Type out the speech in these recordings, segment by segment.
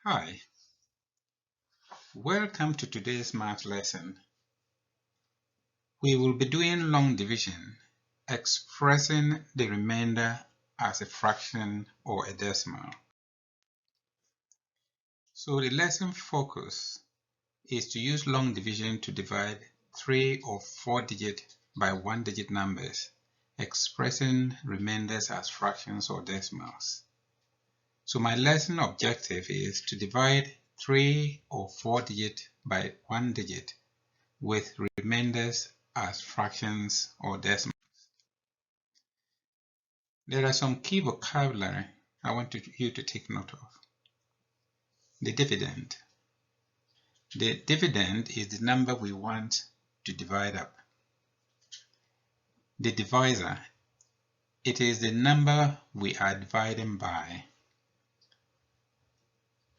Hi, welcome to today's math lesson. We will be doing long division, expressing the remainder as a fraction or a decimal. So the lesson focus is to use long division to divide 3 or 4 digit by 1 digit numbers, expressing remainders as fractions or decimals. So my lesson objective is to divide 3 or 4 digit by 1 digit with remainders as fractions or decimals. There are some key vocabulary I want you to take note of. The dividend. The dividend is the number we want to divide up. The divisor. It is the number we are dividing by.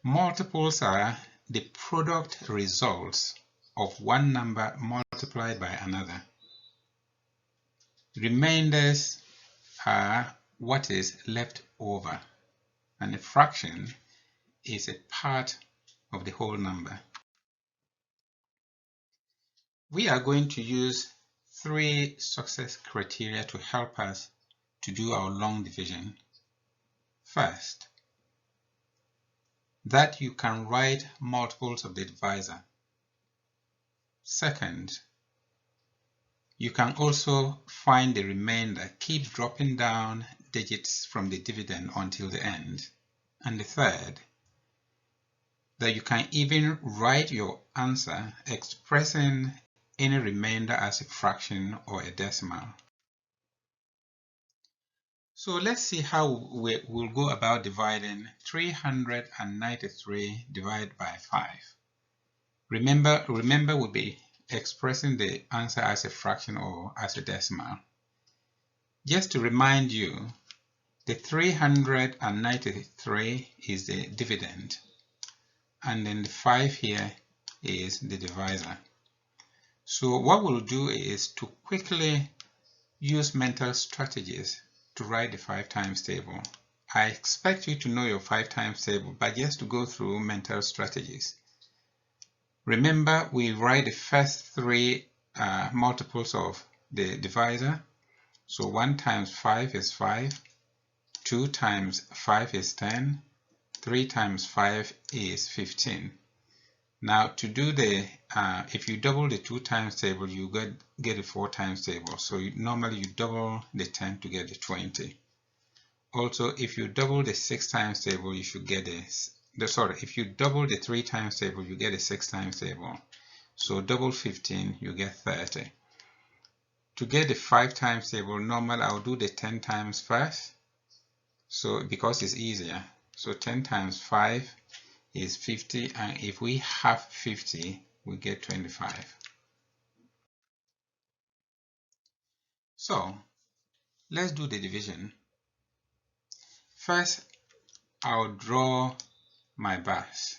Multiples are the product results of one number multiplied by another. Remainders are what is left over, and a fraction is a part of the whole number. We are going to use 3 success criteria to help us to do our long division. First, that you can write multiples of the divisor. Second, you can also find the remainder, keep dropping down digits from the dividend until the end. And the third, that you can even write your answer expressing any remainder as a fraction or a decimal. So let's see how we'll go about dividing 393 divided by 5. Remember we'll be expressing the answer as a fraction or as a decimal. Just to remind you, the 393 is the dividend, and then the 5 here is the divisor. So what we'll do is to quickly use mental strategies to write the 5 times table. I expect you to know your 5 times table, but just to go through mental strategies. Remember, we write the first 3 multiples of the divisor. So 1 times 5 is 5, 2 times 5 is 10, 3 times 5 is 15. Now to do the, if you double the 2 times table, you get a 4 times table. So normally you double the 10 to get the 20. Also, if you double the 6 times table, you should get if you double the 3 times table, you get a 6 times table. So double 15, you get 30. To get the 5 times table, normally I'll do the 10 times first. So because it's easier. So 10 times 5 is 50, and if we have 50, we get 25. So let's do the division. First, I'll draw my bars.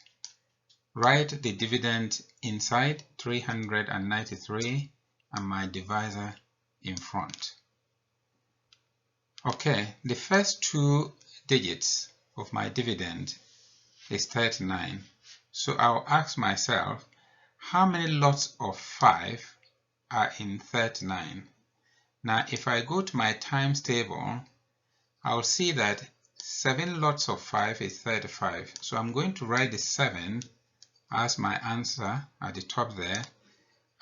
Write the dividend inside 393 and my divisor in front. Okay, the first 2 digits of my dividend is 39. So I'll ask myself, how many lots of 5 are in 39? Now, if I go to my times table, I'll see that 7 lots of 5 is 35. So I'm going to write the 7 as my answer at the top there,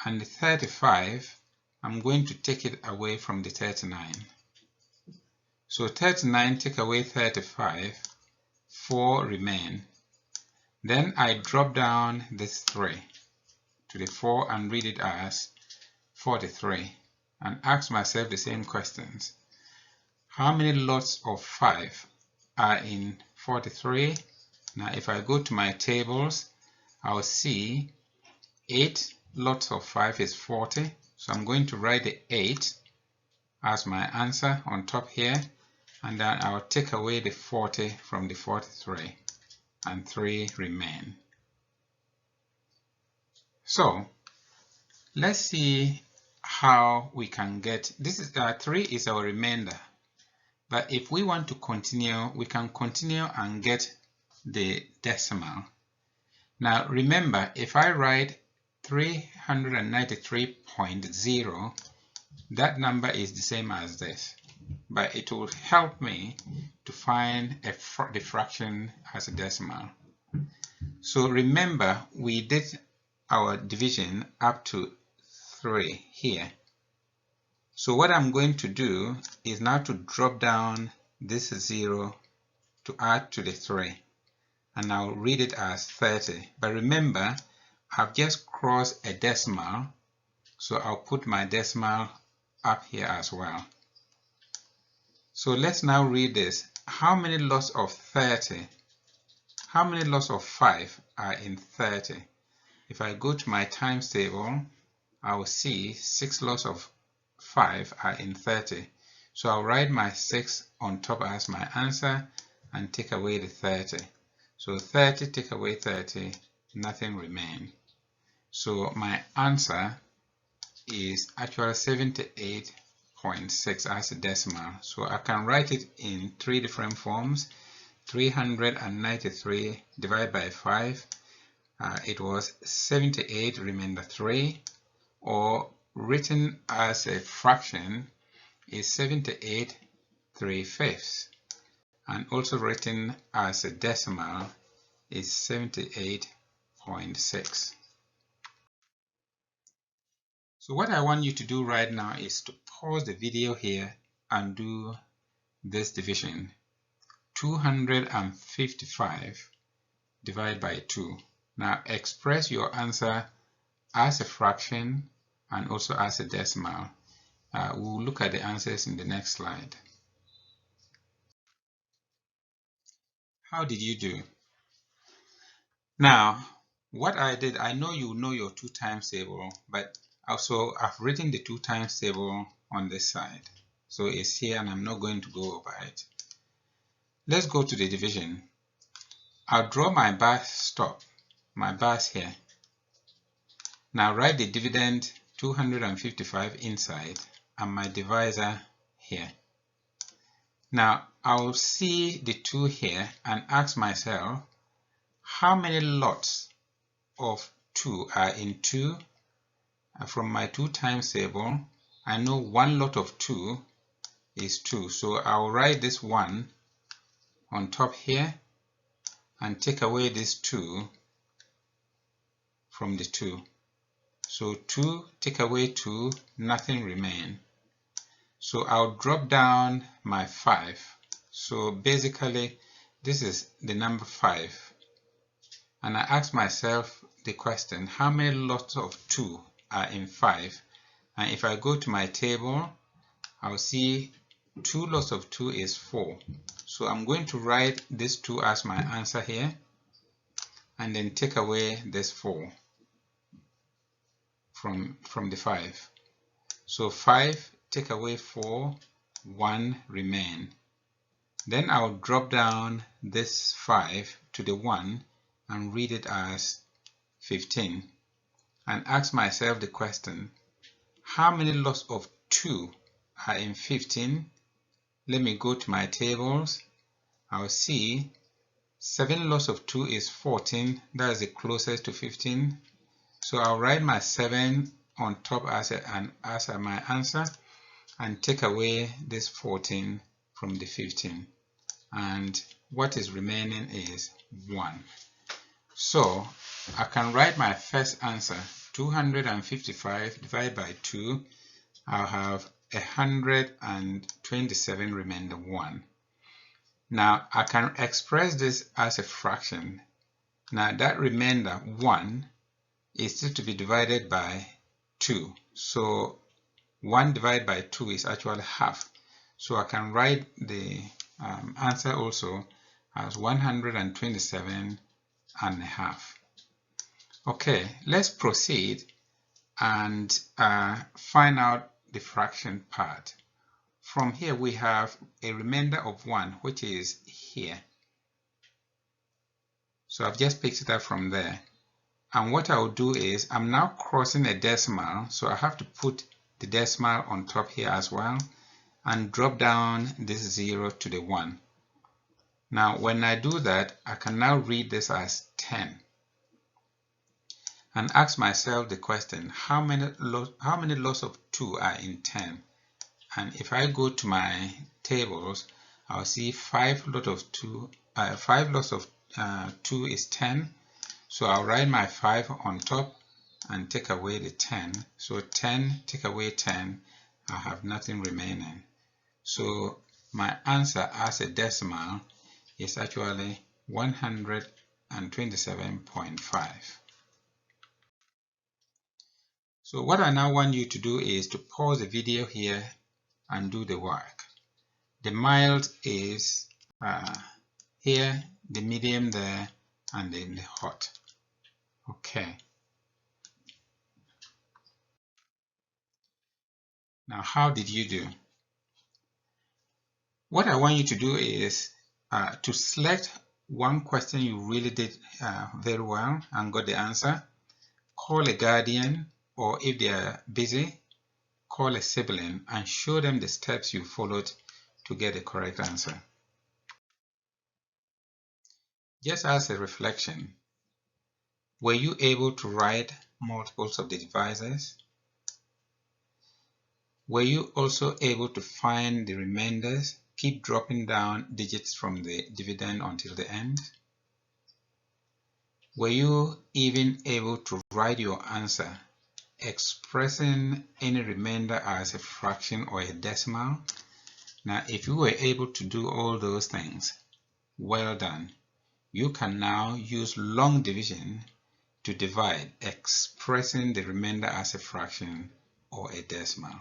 and the 35, I'm going to take it away from the 39. So 39 take away 35, 4 remain. Then I drop down this 3 to the 4 and read it as 43 and ask myself the same questions. How many lots of 5 are in 43? Now if I go to my tables, I'll see 8 lots of 5 is 40. So I'm going to write the 8 as my answer on top here, and then I'll take away the 40 from the 43. And 3 remain. So let's see how we can get this. Is 3 is our remainder, but if we want to continue, we can continue and get the decimal. Now remember, if I write 393.0, that number is the same as this, but it will help me to find the fraction as a decimal. So remember, we did our division up to 3 here. So what I'm going to do is now to drop down this 0 to add to the 3, and I'll read it as 30. But remember, I've just crossed a decimal, so I'll put my decimal up here as well. So let's now read this. How many lots of 30? How many lots of 5 are in 30? If I go to my times table, I will see 6 lots of 5 are in 30. So I'll write my 6 on top as my answer and take away the 30. So 30 take away 30, nothing remains. So my answer is actually 78.6 as a decimal. So I can write it in 3 different forms. 393 divided by 5, it was 78 remainder 3, or written as a fraction is 78 3/5, and also written as a decimal is 78.6. So what I want you to do right now is to pause the video here and do this division. 255 divided by 2. Now express your answer as a fraction and also as a decimal. We'll look at the answers in the next slide. How did you do? Now, what I did, I know you know your 2 times table, but also I've written the 2 times table on this side. So it's here and I'm not going to go over it. Let's go to the division. I'll draw my bar stop, my bars here. Now write the dividend 255 inside and my divisor here. Now I'll see the 2 here and ask myself, how many lots of 2 are in 2? From my 2 times table, I know 1 lot of 2 is 2. So I'll write this 1 on top here and take away this 2 from the 2. So 2 take away 2, nothing remains. So I'll drop down my 5. So basically this is the number 5. And I ask myself the question, how many lots of 2 are in 5? And if I go to my table, I'll see 2 lots of 2 is 4. So I'm going to write this 2 as my answer here and then take away this 4 from the 5. So 5 take away 4, 1 remain. Then I'll drop down this 5 to the 1 and read it as 15 and ask myself the question, how many lots of 2 are in 15? Let me go to my tables. I'll see 7 lots of 2 is 14. That is the closest to 15. So I'll write my 7 on top as my answer and take away this 14 from the 15. And what is remaining is 1. So I can write my first answer, 255 divided by 2. I'll have 127 remainder 1. Now I can express this as a fraction. Now that remainder 1 is still to be divided by 2. So 1 divided by 2 is actually half. So I can write the answer also as 127 and a half. Okay, let's proceed and find out the fraction part. From here we have a remainder of 1, which is here. So I've just picked it up from there. And what I'll do is I'm now crossing a decimal, so I have to put the decimal on top here as well and drop down this 0 to the 1. Now, when I do that, I can now read this as 10 and ask myself the question, how many lots of 2 are in 10? And if I go to my tables, I'll see 5 lots of 2. 5 lots of 2 is 10. So I'll write my 5 on top and take away the 10. So 10 take away 10, I have nothing remaining. So my answer as a decimal is actually 127.5. So what I now want you to do is to pause the video here and do the work. The mild is here, the medium there, and then the hot. Okay. Now, how did you do? What I want you to do is to select one question you really did very well and got the answer. Call a guardian, or if they are busy, call a sibling and show them the steps you followed to get the correct answer. Just as a reflection, were you able to write multiples of the divisors? Were you also able to find the remainders, keep dropping down digits from the dividend until the end? Were you even able to write your answer, expressing any remainder as a fraction or a decimal? Now, if you were able to do all those things, well done. You can now use long division to divide, expressing the remainder as a fraction or a decimal.